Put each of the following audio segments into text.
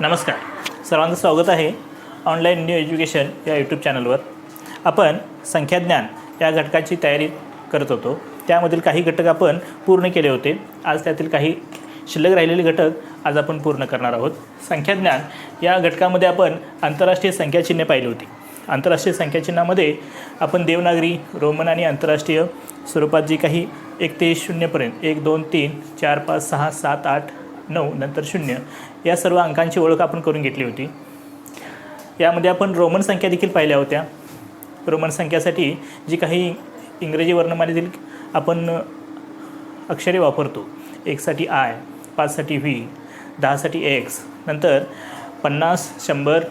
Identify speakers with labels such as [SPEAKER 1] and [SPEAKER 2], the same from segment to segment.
[SPEAKER 1] नमस्कार, सर्वांचं स्वागत आहे ऑनलाईन न्यू एज्युकेशन या यूट्यूब चॅनलवर. आपण संख्याज्ञान या घटकाची तयारी करत होतो. त्यामधील काही घटक आपण पूर्ण केले होते. आज त्यातील काही शिल्लक राहिलेले घटक आज आपण पूर्ण करणार आहोत. संख्याज्ञान या घटकामध्ये आपण आंतरराष्ट्रीय संख्याचिन्हे पाहिली होती. आंतरराष्ट्रीय संख्याचिन्हामध्ये आपण देवनागरी, रोमन आणि आंतरराष्ट्रीय स्वरूपात जी काही 1 ते 0 पर्यंत 1, 2, 3, 4, 5, 6, 7, 8, 9 नंतर 0 या सर्व अंकांची ओळख आपण करून घेतली होती. यामध्ये आपण रोमन संख्या देखील पाहिल्या होत्या. रोमन संख्यासाठी जी काही इंग्रजी वर्णमालेतील आपण अक्षरे वापरतो, 1 साठी I, 5 साठी V, 10 साठी X, नंतर 50, 100,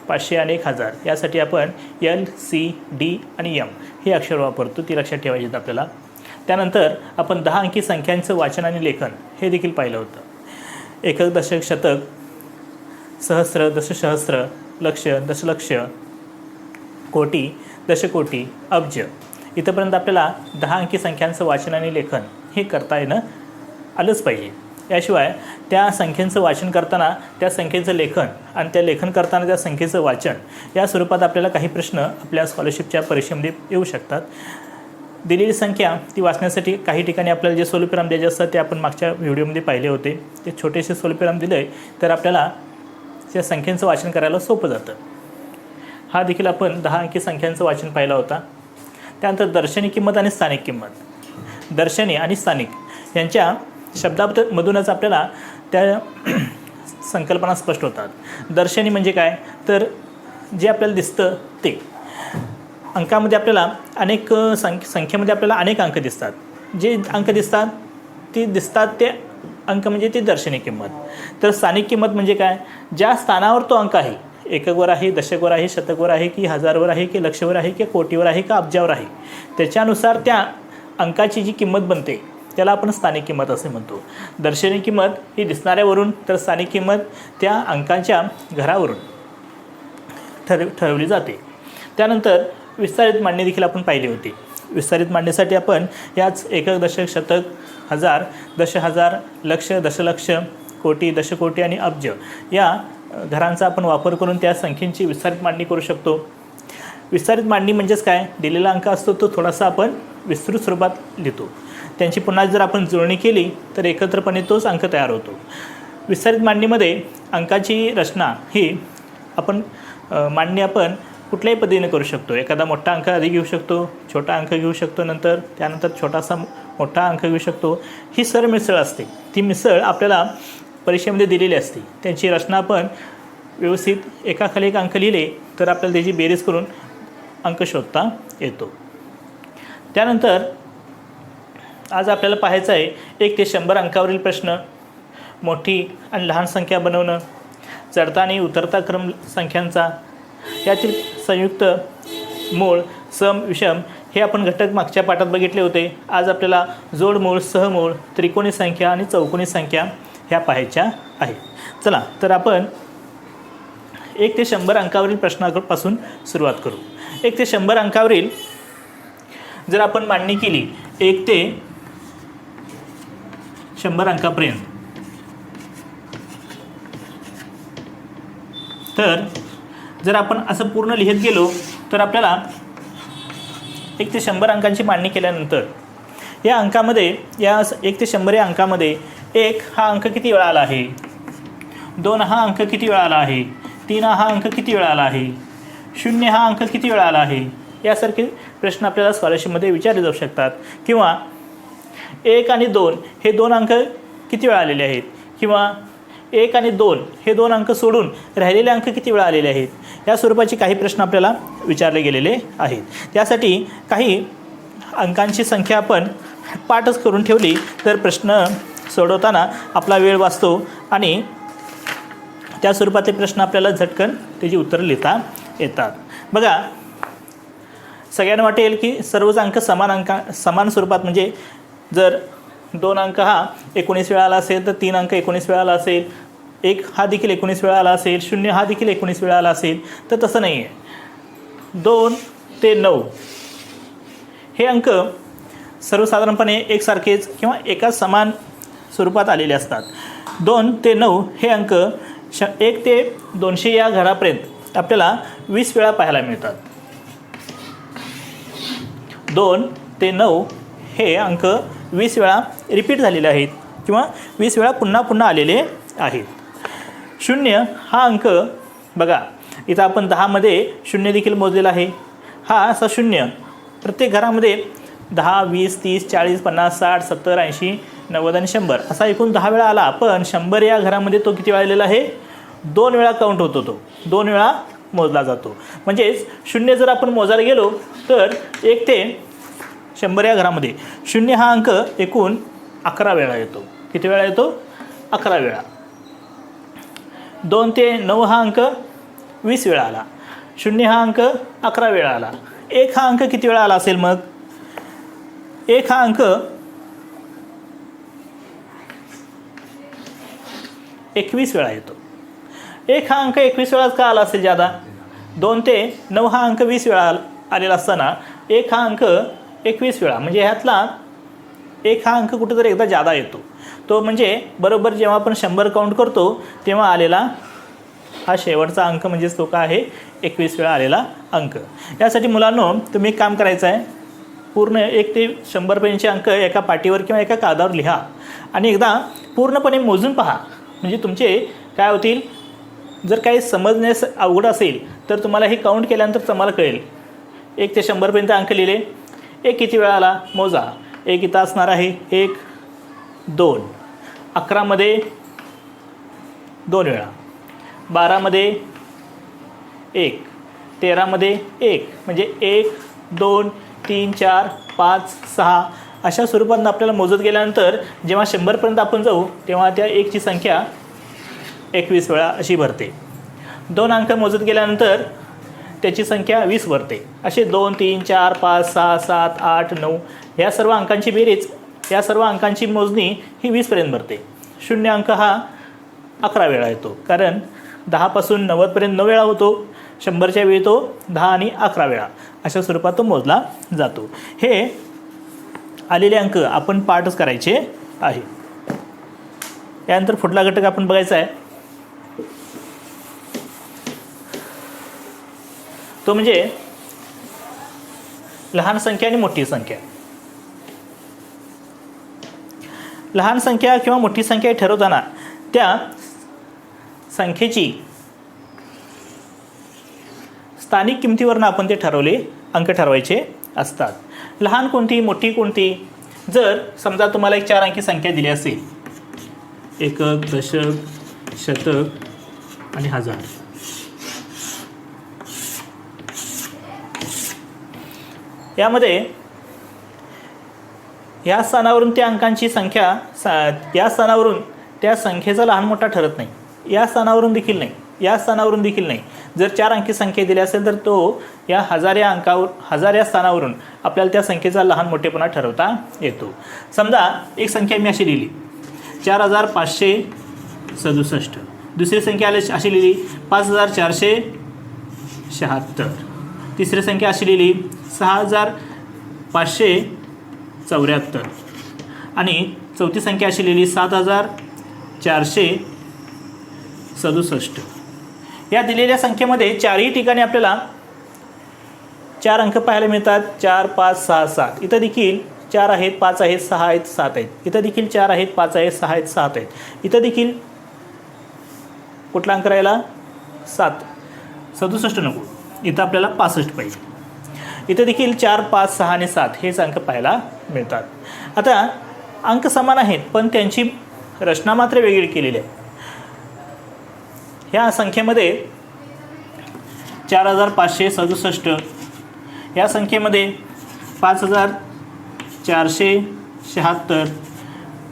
[SPEAKER 1] 500 आणि 1000 यासाठी आपण L, C, D आणि M हे अक्षर वापरतो. ती लक्षात ठेवायची आहेत आपल्याला. त्यानंतर आपण 10 अंकी संख्यांचं वाचन आणि लेखन हे देखील पाहिलं होतं. एकक, दशक, शतक, सहस्र, दशसहस्र, लक्ष, दशलक्ष, कोटी, दशकोटी, अब्ज इथंपर्यंत आपल्याला 10 अंकी संख्यांचं वाचन आणि लेखन हे करता येणं आलंच पाहिजे. याशिवाय त्या संख्येचं वाचन करताना त्या संख्येचं लेखन आणि त्या लेखन करताना त्या संख्येचं वाचन या स्वरूपात आपल्याला काही प्रश्न आपल्या स्कॉलरशिपच्या परीक्षेमध्ये येऊ शकतात. दिलेली संख्या ती वाचण्यासाठी काही ठिकाणी आपल्याला जे सोलोपिराम द्यायचे असतात ते आपण मागच्या व्हिडिओमध्ये पाहिले होते. ते छोटेसे सोलोपिराम दिले तर आपल्याला त्या संख्येचं वाचन करायला सोपं जातं. हा देखील आपण 10 अंकी संख्यांचं वाचन पाहिला होता. त्यानंतर दर्शनी किंमत आणि स्थानिक किंमत. दर्शनी आणि स्थानिक यांच्या शब्दामधूनच आपल्याला त्या संकल्पना स्पष्ट होतात. दर्शनी म्हणजे काय, तर जे आपल्याला दिसतं ते. अंकामध्ये आपल्याला अनेक संख्येमध्ये आपल्याला अनेक अंक दिसतात. जे अंक दिसतात ते अंक म्हणजे ती दर्शनी किंमत. तर स्थानिक किंमत म्हणजे काय, ज्या स्थानावर तो अंक आहे, एककवर आहे, दशकवर आहे, शतकवर आहे की हजारवर आहे की लक्षवर आहे की कोटीवर आहे का अब्जावर आहे, त्याच्यानुसार त्या अंकाची जी किंमत बनते त्याला आपण स्थानिक किंमत असे म्हणतो. दर्शनी किंमत ही दिसणाऱ्यावरून, तर स्थानिक किंमत त्या अंकांच्या घरावरून ठरवली जाते. त्यानंतर विस्तारित मांडणी देखील आपण पाहिली होती. विस्तारित मांडणीसाठी आपण याच एकक, दशक, शतक, हजार, दशहजार, लक्ष, दशलक्ष, कोटी, दशकोटी आणि अब्ज या घरांचा आपण वापर करून त्या संख्येची विस्तारित मांडणी करू शकतो. विस्तारित मांडणी म्हणजेच काय, दिलेला अंक असतो तो थोडासा आपण विस्तृत स्वरूपात लिहितो. त्यांची पुन्हा जर आपण जुळणी केली तर एकत्रपणे तोच अंक तयार होतो. विस्तारित मांडणीमध्ये अंकाची रचना ही आपण मांडणी आपण कुठल्याही पद्धतीने करू शकतो. एखादा मोठा अंक आधी घेऊ शकतो, छोटा अंक घेऊ शकतो, त्यानंतर छोटासा मोठा अंक घेऊ शकतो. ही सरमिसळ असते. ती मिसळ आपल्याला परीक्षेमध्ये दिलेली असते. त्यांची रचना आपण व्यवस्थित एकाखाली एक अंक लिहिले तर आपल्याला त्याची बेरीज करून अंक शोधता येतो. त्यानंतर आज आपल्याला पाहायचं आहे 1 ते 100 अंकावरील प्रश्न, मोठी आणि लहान संख्या बनवणं, चढता आणि उतरता क्रम संख्यांचा, यातील संयुक्त, मूळ, सम, विषम हे आपण घटक मागच्या पाठात बघितले होते. आज आपल्याला जोडमूळ, सहमूळ, त्रिकोणी संख्या आणि चौकोनी संख्या ह्या पाहायच्या आहेत. चला तर आपण 1 ते 100 अंकावरील प्रश्नापासून सुरुवात करू. 1 ते 100 अंकावरील जर आपण मांडणी केली 1 ते 100 अंकापर्यंत, तर जर आपण असं पूर्ण लिहित गेलो तर आपल्याला 1 ते 100 अंकांची मांडणी केल्यानंतर या अंकामध्ये, या 1 ते 100 या अंकामध्ये 1 हा अंक किती वेळा आला आहे, 2 हा अंक किती वेळा आला आहे, 3 हा अंक किती वेळा आला आहे, 0 हा अंक किती वेळा आला आहे, यासारखे प्रश्न आपल्याला स्कॉलरशिपमध्ये विचारले जाऊ शकतात. किंवा 1 आणि 2 हे 2 अंक किती वेळा आलेले आहेत, किंवा 1 आणि 2 हे 2 अंक सोडून राहिलेले अंक किती वेळा आलेले आहेत, या स्वरूपाचे काही प्रश्न आपल्याला विचारले गेलेले आहेत. त्यासाठी काही अंकांची संख्या आपण पाठच करून ठेवली तर प्रश्न सोडवताना आपला वेळ वाचतो आणि त्या स्वरूपातले प्रश्न आपल्याला झटकन त्याची उत्तरं लिहिता येतात. बघा, सगळ्यांना वाटेल की सर्वच अंक समान स्वरूपात, म्हणजे जर 2 अंक हा 19 वेळा आला असेल तर 3 अंक 19 वेळा आला असेल, 1 हा देखील 19 वेळा आला असेल, 0 हा देखील 19 वेळा आला असेल, तर तसं नाही आहे. 2 ते 9 हे अंक सर्वसाधारणपणे एकसारखेच किंवा एकाच समान स्वरूपात आलेले असतात. 2 ते 9 हे अंक 1 ते 200 या घरापर्यंत आपल्याला 20 वेळा पाहायला मिळतात. 2 ते 9 हे अंक 20 वेळा रिपीट झालेले आहेत किंवा 20 वेळा पुन्हा पुन्हा आलेले आहेत. 0 हा अंक बघा, इथं आपण 10मध्ये 0 देखील मोजलेला आहे. हा असा 0 प्रत्येक घरामध्ये 10, 20, 30, 40, 50, 60, 70, 80, 90 आणि 100 असा एकूण 10 वेळा आला. पण 100 या घरामध्ये तो किती वेळा आलेला आहे? 2 वेळा काउंट होतो, तो 2 वेळा मोजला जातो. म्हणजेच 0 जर आपण मोजायला गेलो तर 1 ते 100 या घरामध्ये 0 हा अंक एकूण 11 वेळा येतो. किती वेळा येतो? 11 वेळा. 2 ते 9 हा अंक 20 वेळा आला. 0 हा अंक 11 वेळा आला. 1 हा अंक किती वेळा आला असेल मग? 1 हा अंक 21 वेळा येतो. 1 हा अंक 21 वेळाच का आला असेल ज्यादा? 2 ते 9 हा अंक 20 वेळा आलेला असताना 1 हा अंक 21 वेळा, म्हणजे ह्यातला 1 हा अंक कुठेतरी एकदा जादा येतो. तो म्हणजे बरोबर जेव्हा आपण 100 काउंट करतो तेव्हा आलेला हा शेवटचा अंक, म्हणजेच तो काय आहे? 21 वेळा आलेला अंक. यासाठी मुलांनो तुम्ही एक काम करायचं आहे, पूर्ण 1 ते 100 पर्यंतचे अंक एका पाटीवर किंवा एका कागदावर लिहा आणि एकदा पूर्णपणे मोजून पहा. म्हणजे तुमचे काय होतील? जर काही समजण्यास अवघड असेल तर तुम्हाला हे काउंट केल्यानंतर तुम्हाला कळेल. 1 ते 100 पर्यंत अंक लिहिले. 1 किती वेळा आला? मोजा. 1 इथं असणार आहे. 1, 2, 11मध्ये 2 वेळा, 12मध्ये 1, 13मध्ये 1, म्हणजे 1, 2, 3, 4, 5, 6 अशा स्वरूपात आपल्याला मोजत गेल्यानंतर जेव्हा 100 पर्यंत आपण जाऊ तेव्हा त्या 1ची संख्या 21 वेळा अशी भरते. 2 अंक मोजत गेल्यानंतर त्याची संख्या 20 भरते. असे 2, 3, 4, 5, 6, 7, 8, 9 ह्या सर्व अंकांची बेरीज, या सर्व अंकांची मोजणी ही 20 पर्यंत भरते. 0 अंक हा 11 वेळा येतो, कारण 10 पासून 90 पर्यंत 9 वेळा होतो. 100च्या वेळी तो 10 आणि 11 वेळा अशा स्वरूपात तो मोजला जातो. हे आलेले अंक आपण पाठच करायचे आहे. यानंतर पुढला घटक आपण बघायचा आहे, तो म्हणजे लहान संख्या आणि मोठी संख्या. लहान संख्या किंवा मोठी संख्या ठरवताना त्या संख्येची स्थानिक किमतीवरून आपण ते अंक ठरवायचे असतात. लहान कोणती, मोठी कोणती? जर समजा तुम्हाला एक 4 अंकी संख्या दिली असेल, एकक, दशक, शतक आणि हजार, यामध्ये या स्थानावरून त्या अंकांची संख्या, या स्थानावरून त्या संख्येचा लहान मोठा ठरत नाही. या स्थानावरून देखील नाही, या स्थानावरून देखील नाही. जर 4 अंकी संख्या दिली असेल तर तो या 1000 या अंकावर, 1000 या स्थानावरून आपल्याला त्या संख्येचा लहान मोठेपणा ठरवता येतो. समजा एक संख्या मी अशी लिहिली 4567. दुसरी संख्या अशी लिहिली 5476. तिसरी संख्या अशी लिहिली 6574 आणि चौथी संख्या अशी लिहिली 7467. या दिलेल्या संख्येमध्ये 4ही ठिकाणी आपल्याला 4 अंक पाहायला मिळतात. 4, 5, 6, 7. इथं देखील 4 आहेत, 5 आहेत, 6 आहेत, 7 आहेत. इथं देखील 4 आहेत, 5 आहेत, 6 आहेत, 7 आहेत. इथं देखील कुठला अंक राहिला? 7. 67 नको, इथं आपल्याला 65 पाहिजे. इथं देखील 4, 5, 6 आणि 7 हेच अंक पाहायला मिळतात. आता अंक समान आहेत पण त्यांची रचना मात्र वेगळी केलेली आहे. ह्या संख्येमध्ये 4567, या संख्येमध्ये 5476,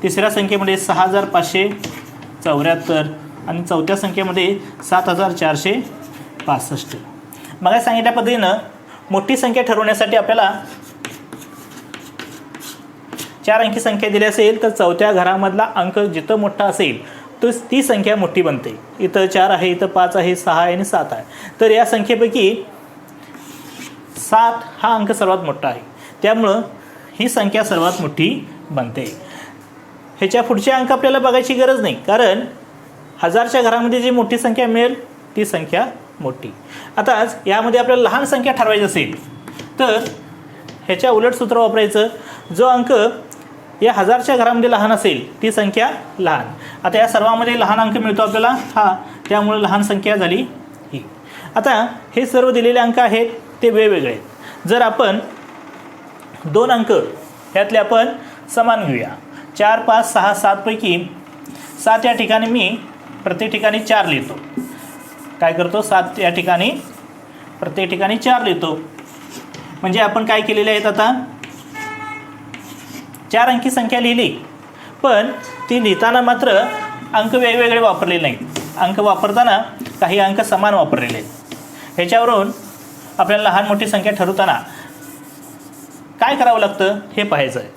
[SPEAKER 1] तिसऱ्या संख्येमध्ये 6574 आणि चौथ्या संख्येमध्ये 7465. मग सांगितल्या पद्धतीनं मोठी संख्या ठरवण्यासाठी आपल्याला 4 अंकी संख्या दिली असेल तर चौथ्या घरामधला अंक जिथं मोठा असेल तो ती संख्या मोठी बनते. इथं 4 आहे, इथं 5 आहे, 6 आहे आणि 7 आहे. तर या संख्येपैकी 7 हा अंक सर्वात मोठा आहे, त्यामुळं ही संख्या सर्वात मोठी बनते. ह्याच्या पुढचे अंक आपल्याला बघायची गरज नाही, कारण हजारच्या घरामध्ये जी मोठी संख्या मिळेल ती संख्या मोठी. आता यामध्ये आपल्याला लहान संख्या ठरवायची असेल तर ह्याच्या उलट सूत्र वापरायचं. जो अंक या हजारच्या घरामध्ये लहान असेल ती संख्या लहान. आता या सर्वामध्ये लहान अंक मिळतो आपल्याला हा, त्यामुळे लहान संख्या झाली ही. आता हे सर्व दिलेले अंक आहेत ते वेगवेगळे आहेत. जर आपण 2 अंक यातले आपण समान घेऊया. 4, 5, 6, 7 पैकी 7 या ठिकाणी मी प्रत्येक ठिकाणी 4 लिहितो. काय करतो 7 या ठिकाणी प्रत्येक ठिकाणी 4 लिहितो. म्हणजे आपण काय केलेले आहेत आता 4 अंकी संख्या लिहिली, पण ती लिहिताना मात्र अंक वेगवेगळे वापरलेले नाहीत. अंक वापरताना काही अंक समान वापरलेले आहेत. ह्याच्यावरून आपल्याला लहान मोठी संख्या ठरवताना काय करावं लागतं हे पाहायचं आहे.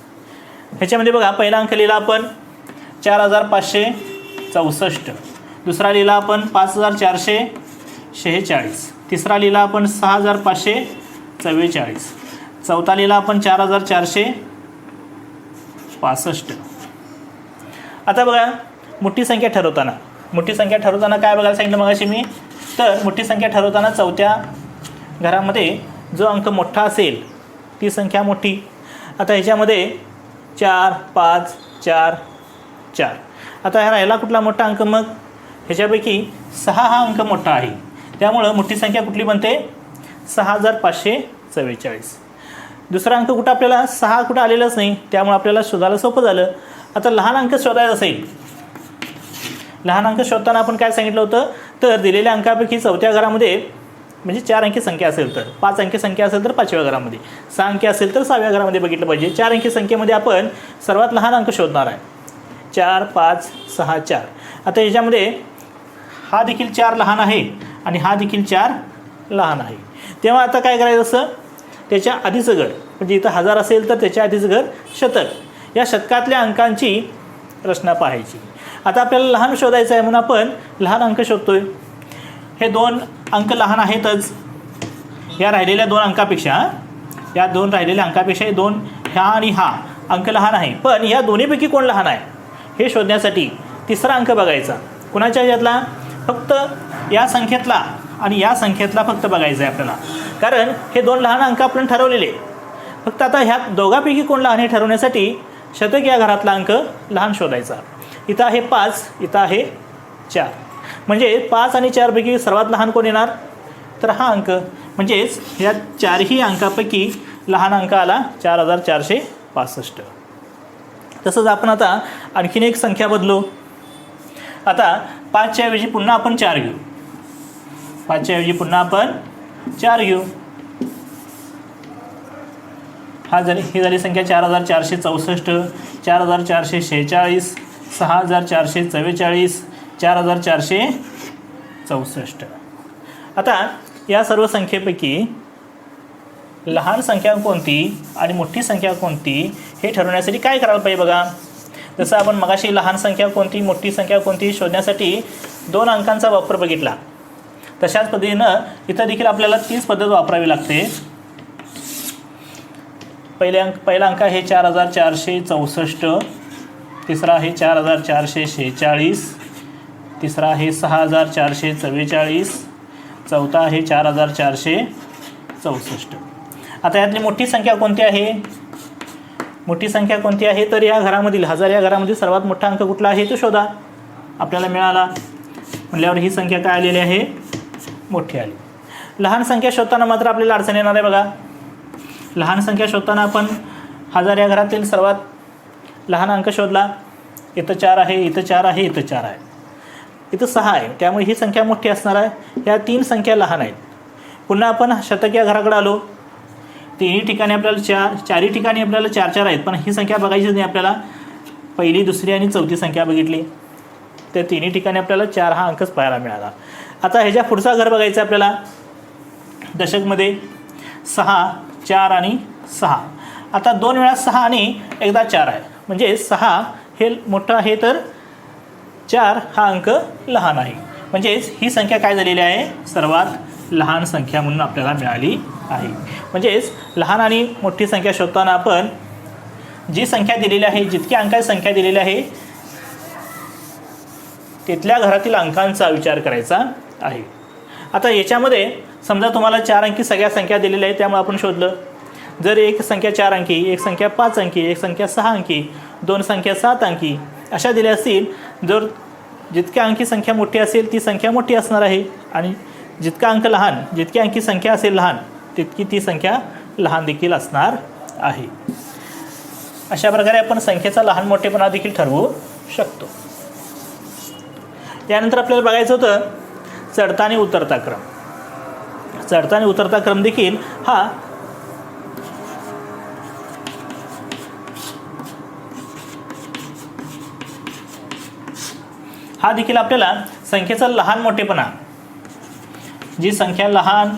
[SPEAKER 1] ह्याच्यामध्ये बघा पहिला अंक लिहिला आपण 4564, दुसरा लिहिला आपण 5446, तिसरा लिहिला आपण 6544, चौथा लिहिला आपण 4465. आता बघा मोठी संख्या ठरवताना काय बघायला सांगितलं मगाशी मी, तर मोठी संख्या ठरवताना चौथ्या घरामध्ये जो अंक मोठा असेल ती संख्या मोठी. आता ह्याच्यामध्ये 4, 5, 4, 4. आता ह्या राहिला कुठला मोठा अंक, मग ह्याच्यापैकी 6 हा अंक मोठा आहे, त्यामुळं मोठी संख्या कुठली बनते 6544. दुसरा अंक कुठं आपल्याला 6 कुठं आलेलाच नाही, त्यामुळे आपल्याला शोधायला सोपं झालं. आता लहान अंक शोधायचा असेल, लहान अंक शोधताना आपण काय सांगितलं होतं, तर दिलेल्या अंकापैकी चौथ्या घरामध्ये म्हणजे 4 अंकी संख्या असेल तर, 5 अंकी संख्या असेल तर 5व्या घरामध्ये, 6 अंकी असेल तर 6व्या घरामध्ये बघितलं पाहिजे. 4 अंकी संख्येमध्ये आपण सर्वात लहान अंक शोधणार आहे 4, 5, 6, 4. आता ह्याच्यामध्ये हा देखील 4 लहान आहे आणि हा देखील 4 लहान आहे. तेव्हा आता काय करायचं असं, त्याच्या आधीचं घर म्हणजे इथं 1000 असेल तर त्याच्या आधीचं घर शतक, या शतकातल्या अंकांची रचना पाहायची. आता आपल्याला लहान शोधायचं आहे म्हणून आपण लहान अंक शोधतोय. हे 2 अंक लहान आहेतच या राहिलेल्या 2 अंकापेक्षा, या 2 राहिलेल्या अंकापेक्षा हे 2 ह्या आणि हा अंक लहान आहे. पण या दोन्हीपैकी कोण लहान आहे हे शोधण्यासाठी तिसरा अंक बघायचा. कुणाच्या ह्याच्यातला, फक्त या संख्येतला आणि या संख्येतला फक्त बघायचं आहे आपल्याला, कारण हे 2 लहान अंक आपण ठरवलेले. फक्त आता ह्या दोघांपैकी कोण लहान हे ठरवण्यासाठी शतक या घरातला अंक लहान शोधायचा. इथं आहे 5, इथं आहे 4, म्हणजे 5 आणि 4 पैकी सर्वात लहान कोण येणार, तर हा अंक. म्हणजेच या 4ही अंकापैकी लहान अंक आला 4465. तसंच आपण आता आणखीन एक संख्या बदलू. आता 5च्या ऐवजी पुन्हा आपण 4 घेऊ, 5च्या ऐवजी पुन्हा आपण 4 घेऊ. ही झाली संख्या 4464, 4446, 6444, 4464. आता या सर्व संख्येपैकी लहान संख्या कोणती आणि मोठी संख्या कोणती हे ठरवण्यासाठी काय करायला पाहिजे बघा. जसं आपण मगाशी लहान संख्या कोणती मोठी संख्या कोणती शोधण्यासाठी 2 अंकांचा वापर बघितला, तशाच पद्धतीनं इथं देखील आपल्याला तीच पद्धत वापरावी लागते. पहिला अंक आहे 4464, तिसरा आहे 4446, तिसरा आहे 6444, चौथा आहे 4464. आता यातली मोठी संख्या कोणती आहे, मोठी संख्या कोणती आहे, तर या घरामधील 1000 या घरामधील सर्वात मोठा अंक कुठला आहे तो शोधा. आपल्याला मिळाला म्हटल्यावर ही संख्या काय आलेली आहे, मोठी आली. लहान संख्या शोधताना मात्र आपल्याला अडचण येणार आहे बघा. लहान संख्या शोधताना आपण 1000 या घरातील सर्वात लहान अंक शोधला. इथं 4 आहे, इथं 4 आहे, इथं 4 आहे, इथं 6 आहे, त्यामुळे ही संख्या मोठी असणार आहे. ह्या 3 संख्या लहान आहेत. पुन्हा आपण शतक या घराकडे आलो. तिन्ही ठिकाणी आपल्याला चारही ठिकाणी आपल्याला 4 4 आहेत, पण ही संख्या बघायचीच नाही आपल्याला. पहिली, दुसरी आणि चौथी संख्या बघितली तर तिन्ही ठिकाणी आपल्याला 4 हा अंकच पाहायला मिळाला. आता ह्याच्या पुढचा घर बघायचा आपल्याला. दशकमध्ये 6, 4 आणि 6. आता 2 वेळा 6 आणि एकदा 4 आहे, म्हणजे 6 हे मोठं आहे तर 4 हा अंक लहान आहे. म्हणजेच ही संख्या काय झालेली आहे, सर्वात लहान संख्या म्हणून आपल्याला मिळाली आहे. म्हणजेच लहान आणि मोठी संख्या शोधताना आपण जी संख्या दिलेली आहे, जितक्या अंकाची संख्या दिलेली आहे तिथल्या घरातील अंकांचा विचार करायचा आहे. आता याच्यामध्ये समजा तुम्हाला 4 अंकी सगळ्या संख्या दिलेल्या आहेत, त्यामुळे आपण शोधलं. जर एक संख्या 4 अंकी, एक संख्या 5 अंकी, एक संख्या 6 अंकी, 2 संख्या 7 अंकी अशा दिल्या असतील, जर जितक्या अंकी संख्या मोठी असेल ती संख्या मोठी असणार आहे आणि जितका अंक लहान, जितकी अंकी संख्या असेल लहान तितकी ती संख्या लहान देखील असणार आहे. अशा प्रकारे आपण संख्येचा लहान मोठेपणा देखील ठरवू शकतो. त्यानंतर आपल्याला बघायचं होतं चढता आणि उतरता क्रम. चढता आणि उतरता क्रम देखील हा देखील आपल्याला संख्येचा लहान मोठेपणा, जी संख्या लहान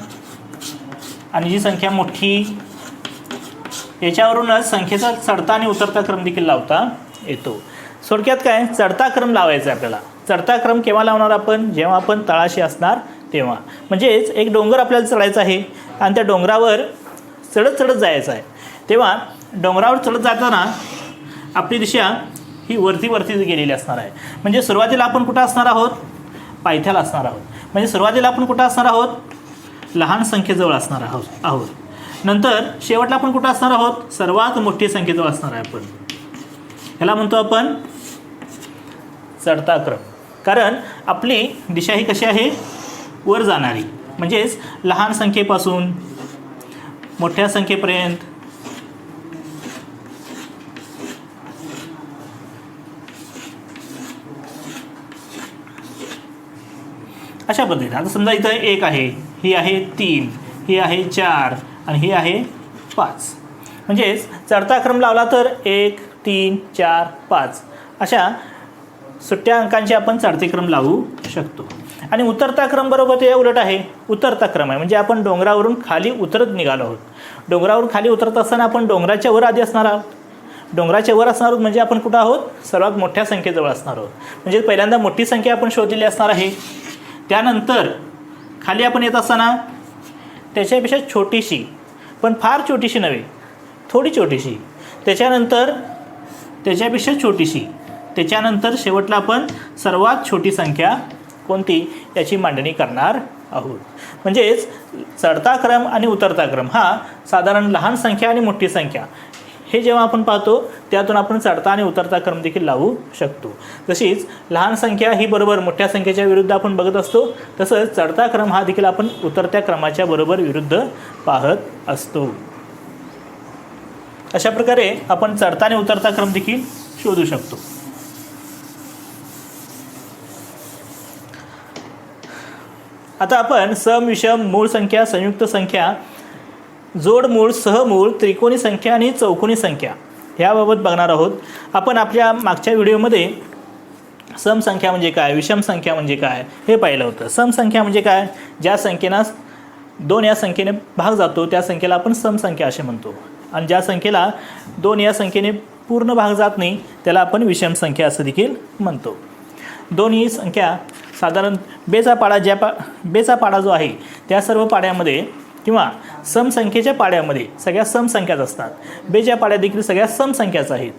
[SPEAKER 1] आणि जी संख्या मोठी याच्यावरूनच संख्येचा चढता आणि उतरता क्रम देखील लावता येतो. थोडक्यात काय, चढता क्रम लावायचा आहे आपल्याला. चढता क्रम केव्हा लावणार आपण, जेव्हा आपण तळाशी असणार तेव्हा. म्हणजेच एक डोंगर आपल्याला चढायचा आहे आणि त्या डोंगरावर चढत चढत जायचं आहे. तेव्हा डोंगरावर चढत जाताना आपली दिशा ही वरती गेलेली असणार आहे. म्हणजे सुरुवातीला आपण कुठं असणार आहोत, पायथ्याला असणार आहोत. म्हणजे सुरुवातीला आपण कुठं असणार आहोत, लहान संख्येजवळ असणार आहोत. नंतर शेवटला आपण कुठं असणार आहोत, सर्वात मोठी संख्येजवळ असणार आहे आपण. ह्याला म्हणतो आपण चढता क्रम. कारण आपली दिशा ही कशी आहे, वर जाणारी. म्हणजेच लहान संख्येपासून मोठ्या संख्येपर्यंत अशा पद्धतीने. आता समजा इथं 1 आहे, ही आहे 3, ही आहे 4 आणि ही आहे 5. म्हणजेच चढता क्रम लावला तर 1, 3, 4, 5 अशा सुट्ट्या अंकांचे आपण चढते क्रम लावू शकतो. आणि उतरता क्रम बरोबर ते उलट आहे. उतरता क्रम आहे म्हणजे आपण डोंगरावरून खाली उतरत निघालो आहोत. डोंगरावरून खाली उतरत असताना आपण डोंगराच्या वर आधी असणार आहोत. डोंगराच्या वर असणार आहोत म्हणजे आपण कुठं आहोत, सर्वात मोठ्या संख्येजवळ असणार आहोत. म्हणजे पहिल्यांदा मोठी संख्या आपण शोधलेली असणार आहे. त्यानंतर खाली आपण येत असताना त्याच्यापेक्षा छोटीशी, पण फार छोटीशी नव्हे, थोडी छोटीशी, त्याच्यानंतर त्याच्यापेक्षा छोटीशी, त्याच्यानंतर शेवटला आपण सर्वात छोटी संख्या कोणती याची मांडणी करणार आहोत. म्हणजेच चढता क्रम आणि उतरता क्रम हा साधारण लहान संख्या आणि मोठी संख्या हे जेव्हा आपण पाहतो त्यातून आपण चढता आणि उतरता क्रम देखील लावू शकतो. तशीच लहान संख्या ही बरोबर मोठ्या संख्येच्या विरुद्ध आपण बघत असतो, तसंच चढता क्रम हा देखील आपण उतरत्या क्रमाच्या बरोबर विरुद्ध पाहत असतो. अशा प्रकारे आपण चढता आणि उतरता क्रम देखील शोधू शकतो. आता आपण सम, विषम, मूळ संख्या, संयुक्त संख्या, जोडमूळ, सहमूळ, त्रिकोणी संख्या आणि चौकोनी संख्या याबाबत बघणार आहोत. आपण आपल्या मागच्या व्हिडिओमध्ये सम संख्या म्हणजे काय, विषम संख्या म्हणजे काय हे पाहिलं होतं. सम संख्या म्हणजे काय, ज्या संख्येला 2 या संख्येने भाग जातो त्या संख्येला आपण सम संख्या असे म्हणतो. आणि ज्या संख्येला 2 या संख्येने पूर्ण भाग जात नाही त्याला आपण विषम संख्या असं देखील म्हणतो. 2 ही संख्या साधारण बेचा पाडा जो आहे त्या सर्व पाड्यामध्ये किंवा समसंख्येच्या पाड्यामध्ये सगळ्या समसंख्याच असतात. बेच्या पाड्या देखील सगळ्या समसंख्याच आहेत.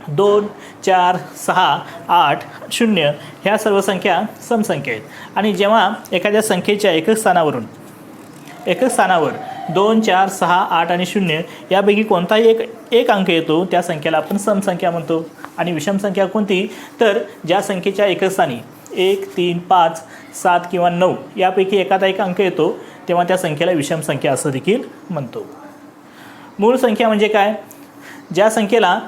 [SPEAKER 1] 2, 4, 6, 8, 0 ह्या सर्व संख्या समसंख्या आहेत. आणि जेव्हा एखाद्या संख्येच्या एकक स्थानावर 2, 4, 6, 8 आणि 0 यापैकी कोणताही एक अंक येतो त्या संख्येला आपण समसंख्या म्हणतो. आणि विषम संख्या कोणती, तर ज्या संख्येच्या एकक स्थानी 1, 3, 5, 7 किंवा 9 यापैकी एखादा एक अंक येतो तेव्हा त्या संख्येला विषम संख्या असं देखील म्हणतो. मूळ संख्या म्हणजे काय, ज्या संख्येला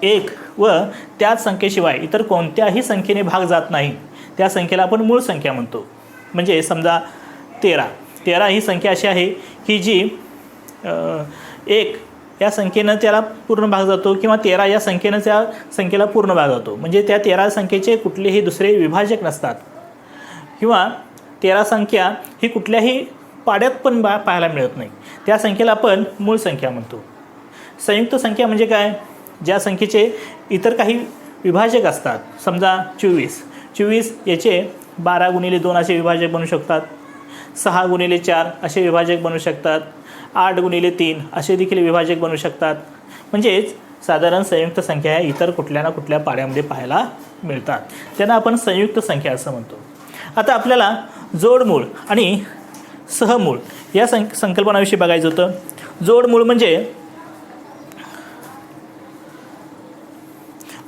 [SPEAKER 1] 1 व त्याच संख्येशिवाय इतर कोणत्याही संख्येने भाग जात नाही त्या संख्येला आपण मूळ संख्या म्हणतो. म्हणजे समजा 13 ही संख्या अशी आहे की जी 1 या संख्येनं त्याला पूर्ण भाग जातो किंवा 13 या संख्येनं त्या संख्येला पूर्ण भाग जातो. म्हणजे त्या 13 संख्येचे कुठलेही दुसरे विभाजक नसतात किंवा 13 संख्या ही कुठल्याही पाड्यात पण पाहायला मिळत नाही. त्या संख्येला आपण मूळ संख्या म्हणतो. संयुक्त संख्या म्हणजे काय, ज्या संख्येचे इतर काही विभाजक असतात. समजा 24 याचे 12 गुणिले 2 असे विभाजक बनू शकतात. 6 गुणिले 4 असे विभाजक बनू शकतात. 8 गुणिले 3 असे देखील विभाजक बनू शकतात. म्हणजेच साधारण संयुक्त संख्या ह्या इतर कुठल्या ना कुठल्या पाड्यामध्ये पाहायला मिळतात. त्यांना आपण संयुक्त संख्या असं म्हणतो. आता आपल्याला जोडमूळ आणि सहमूळ या संकल्पनाविषयी बघायचं होतं.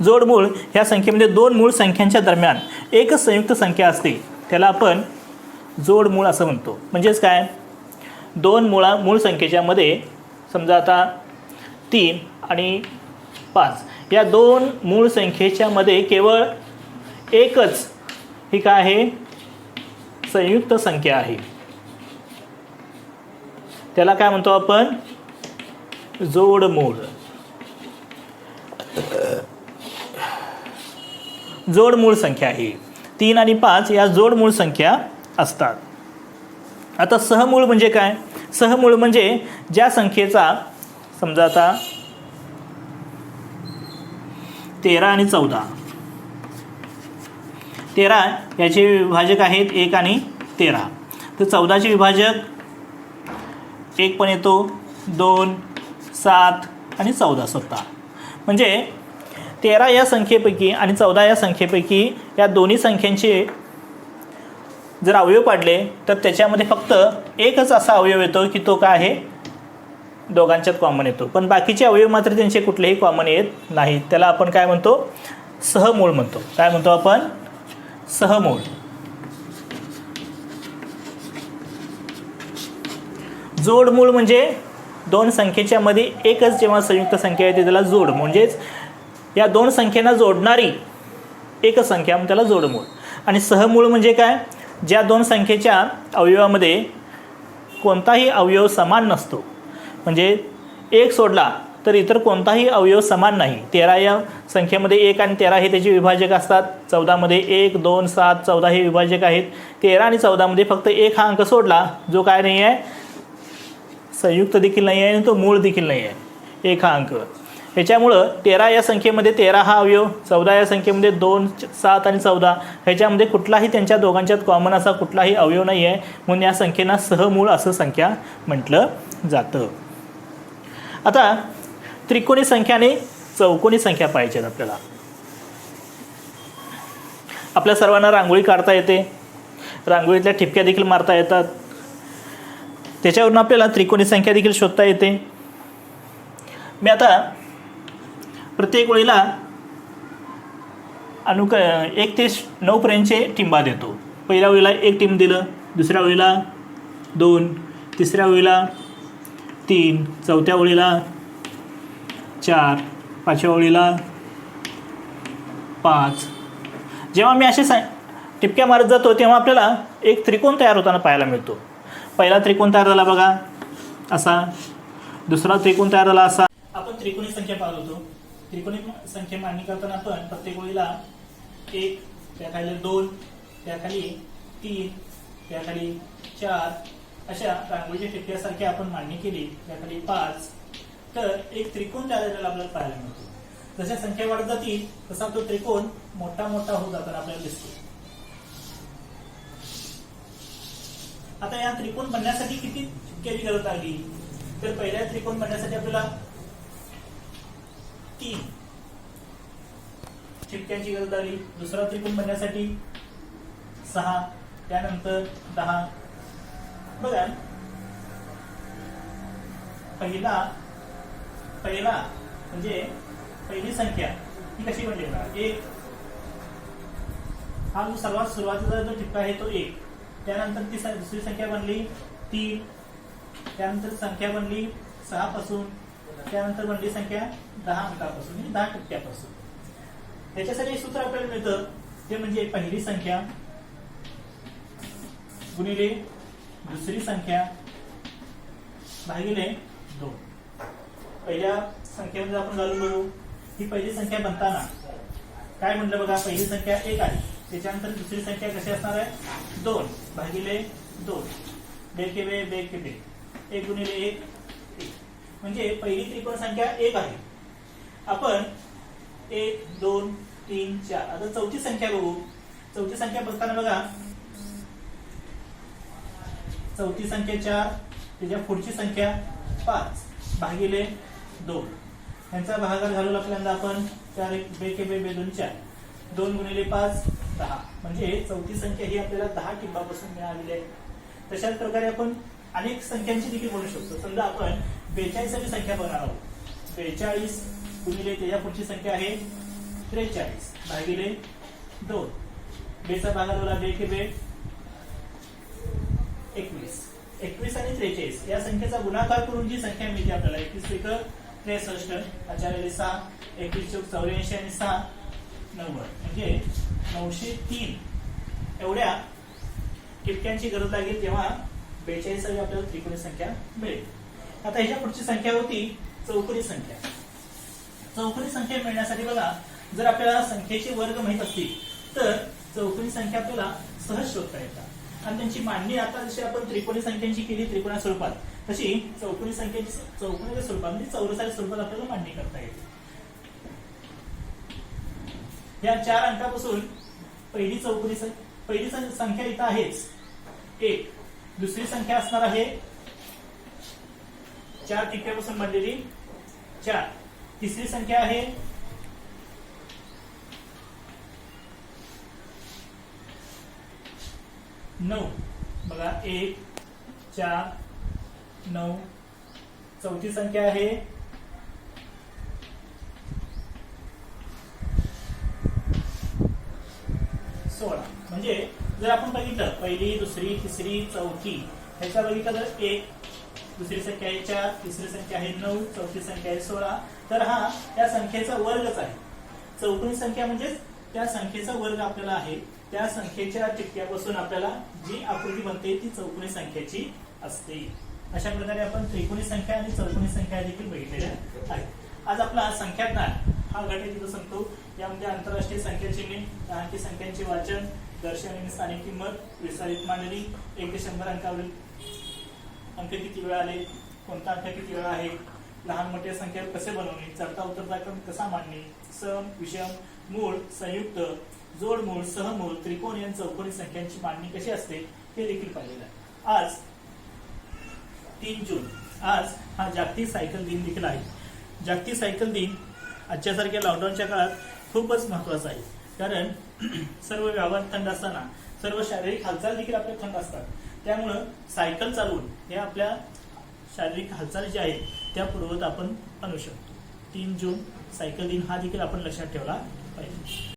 [SPEAKER 1] जोडमूळ ह्या संख्येमध्ये दोन मूळ संख्यांच्या दरम्यान एकच संयुक्त संख्या असते, त्याला आपण जोडमूळ असं म्हणतो. म्हणजेच काय, दोन मूळ संख्येच्या मध्ये समजा आता 3 आणि 5 या दोन मूळ संख्येच्या मध्ये केवळ एकच ही काय आहे, संयुक्त संख्या आहे. त्याला काय म्हणतो आपण, जोडमूळ. जोडमूळ संख्या आहे. 3 आणि 5 या जोडमूळ संख्या असतात. आता सहमूळ म्हणजे काय, सहमूळ म्हणजे ज्या संख्येचा समजा आता 13 आणि 14, 13 याचे विभाजक आहेत 1 आणि 13, तर 14चे विभाजक 1 पण येतो, 2, 7 आणि 14 17. म्हणजे 13 या संख्येपैकी आणि 14 या संख्येपैकी या दोन्ही संख्यांचे जर अवयव पाडले तर त्याच्यामध्ये फक्त एकच असा अवयव येतो की तो काय आहे, दोघांच्यात कॉमन येतो. पण बाकीचे अवयव मात्र त्यांचे कुठलेही कॉमन येत नाहीत. त्याला आपण काय म्हणतो, सहमूळ म्हणतो. काय म्हणतो आपण, सहमूळ. जोडमूळ म्हणजे दोन संख्येच्या मध्ये एकच जेव्हा संयुक्त संख्या येते त्याला जोड, म्हणजेच या दोन संख्यांना जोडणारी एकच संख्या म्हणजे त्याला जोडमूळ. आणि सहमूळ म्हणजे काय, ज्या दोन संख्येच्या अवयवामध्ये कोणताही अवयव समान नसतो, म्हणजे एक सोडला तर इतर कोणताही अवयव समान नाही. 13 या संख्येमध्ये 1 आणि 13 हे त्याचे विभाजक असतात. 14मध्ये 1, 2, 7, 14 हे विभाजक आहेत. 13 आणि 14मध्ये फक्त 1 हा अंक सोडला जो काय नाही आहे, संयुक्त देखील नाही आहे आणि तो मूळ देखील नाही आहे, 1 हा अंक. ह्याच्यामुळं 13 या संख्येमध्ये 13 हा अवयव, 14 या संख्येमध्ये 2, 7 आणि 14 ह्याच्यामध्ये कुठलाही त्यांच्या दोघांच्यात कॉमन असा कुठलाही अवयव नाही आहे, म्हणून या संख्येला सहमूळ असं संख्या म्हटलं जातं. आता त्रिकोणी संख्या आणि चौकोनी संख्या पाहिजेत आपल्याला. आपल्या सर्वांना रांगोळी काढता येते, रांगोळीतल्या ठिपक्या देखील मारता येतात. त्याच्यावरून आपल्याला त्रिकोणी संख्या देखील शोधता येते. मी आता प्रत्येक वेळेला 1 ते 9 पर्यंतचे टिंबा देतो. पहिल्या वेळेला 1 टिंब दिलं, दुसऱ्या वेळेला 2, तिसऱ्या वेळेला 3, चौथ्या वेळेला 4, पाचव्या वेळेला 5. जेव्हा मी असे टिपक्या मारत जातो तेव्हा आपल्याला एक त्रिकोण तयार होताना पाहायला मिळतो. पहिला त्रिकोण तयार झाला बघा असा, दुसरा त्रिकोण तयार झाला असा. आपण त्रिकोणी संख्या पाहत होतो. त्रिकोणी संख्या मांडणी करताना आपण प्रत्येक वेळेला 1, त्याखाली 2, त्याखाली 3, त्याखाली 4 अशा रांगोळीच्या टिपक्यासारखी आपण मांडणी केली, त्याखाली 5, तर एक त्रिकोण तयार झालेला आपल्याला पाहायला मिळतो. जशा संख्या वाढत जातील तसा तो त्रिकोण मोठा मोठा होत जाताना आपल्याला दिसतो. आता या त्रिकोण बनण्यासाठी किती ठिपक्याची गरज लागली, तर पहिल्या त्रिकोण बनण्यासाठी आपल्याला 3 ठिपक्यांची गरज लागली. दुसरा त्रिकोण बनण्यासाठी 6, त्यानंतर 10. बघा, पहिला म्हणजे पहिली संख्या ही कशी बनली बघा. 1 हा जो सर्वात सुरुवातीचा जो ठिपका आहे तो 1. त्यानंतर ती दुसरी संख्या बनली 3, त्यानंतर संख्या बनली 6 पासून, त्यानंतर बनली संख्या 10 अंकापासून म्हणजे 10 टक्क्यापासून. त्याच्यासाठी सूत्र आपल्याला मिळतं ते म्हणजे पहिली संख्या गुणिले दुसरी संख्या भागिले 2. पहिल्या संख्येमध्ये आपण घालून बघू. ही पहिली संख्या बनताना काय म्हटलं बघा, पहिली संख्या 1 आहे, त्याच्यानंतर दुसरी संख्या कशी असणार आहे, 2 भागिले 2, 2 के बे 2 के बे, 1 गुणिले 1 म्हणजे पहिली त्रिकोण संख्या 1 आहे. आपण 1, 2, 3, 4. आता चौथी संख्या बघू. चौथी संख्या बघताना बघा, चौथी संख्या 4, त्याच्या पुढची संख्या 5 भागिले 2. यांचा भागाकार घालून आपल्याला आपण 4 1 बे के बे बे 2 4 2 गुणिले 5 10 म्हणजे चौथी संख्या ही आपल्याला 10 टिंबापासून मिळालेली आहे. तशाच प्रकारे आपण अनेक संख्यांची देखील बनवू शकतो. समजा आपण 42 ची संख्या बनवणार आहोत. 42 गुणिले त्याच्या पुढची संख्या आहे 43 भागिले 2. बेचा भागाकार बे के बे 21. 21 आणि 43 या संख्येचा गुणाकार करून जी संख्या मिळते आपल्याला 21 एक 63 आचार्य 6 21 चौक 84 आणि 6 90 म्हणजे 903 एवढ्या टिपक्यांची गरज लागेल तेव्हा 42 आपल्याला त्रिकोणी संख्या मिळेल. आता ह्याच्या पुढची संख्या होती चौकोनी संख्या. चौकोनी संख्या मिळण्यासाठी बघा जर आपल्याला संख्येचे वर्ग माहित असतील तर चौकोनी संख्या आपल्याला सहज शोधता येतात. आणि त्यांची मांडणी आता जशी आपण त्रिकोणी संख्यांची केली त्रिकोणा स्वरूपात तशी चौकोनी संख्येची चौकोनी स्वरूपात म्हणजे चौरसाच्या स्वरूपात आपल्याला मांडणी करता येते. या 4 अंकापासून पहिली संख्या इथं आहेच 1. दुसरी संख्या असणार आहे 4 टिप्प्यापासून बनलेली 4. तिसरी संख्या आहे 9 बघा 1 4 9. चौथी संख्या आहे 16. म्हणजे जर आपण बघितलं पहिली दुसरी तिसरी चौथी ह्याचा बघितलं तर 1 दुसरी संख्या आहे 4 तिसरी संख्या आहे 9 चौथी संख्या आहे 16. तर हा त्या संख्येचा वर्गच आहे. चौकोनी संख्या म्हणजे त्या संख्येचा वर्ग आपल्याला आहे. त्या संख्येच्या टिप्प्यापासून आपल्याला जी आकृती बनते ती चौकोनी संख्येची असते. अशा प्रकारे आपण त्रिकोणी संख्या आणि चौकोनी संख्या देखील बघितलेल्या आहेत. आज आपला संख्याज्ञान हा घटक इथं संपतो. यामध्ये आंतरराष्ट्रीय संख्या चिन्हे अंकी संख्यांचे वाचन दर्शन आणि स्थानिक किंमत विस्तारित मांडणी 1 ते 100 अंकावरील अंक किती वेळा आले कोणता अंक किती वेळा आहे लहान मोठ्या संख्या कसे बनवणे चढता उतरता क्रम कसा मांडणे सम विषम मूळ संयुक्त जोडमूळ सहमूळ त्रिकोणी आणि चौकोनी संख्यांची मांडणी कशी असते हे देखील पाहिलेलं आहे. आज 3 जून आज हा जागतिक सायकल दिन देखील आहे. जागतिक सायकल दिन आजच्या सारख्या लॉकडाऊनच्या काळात खूपच महत्वाचा आहे. कारण सर्व व्यवहार थंड असताना सर्व शारीरिक हालचाल देखील आपल्या थंड असतात. त्यामुळं सायकल चालवून हे आपल्या शारीरिक हालचाली ज्या आहेत त्या पूर्वत आपण आणू शकतो. 3 जून सायकल दिन हा देखील आपण लक्षात ठेवला पाहिजे.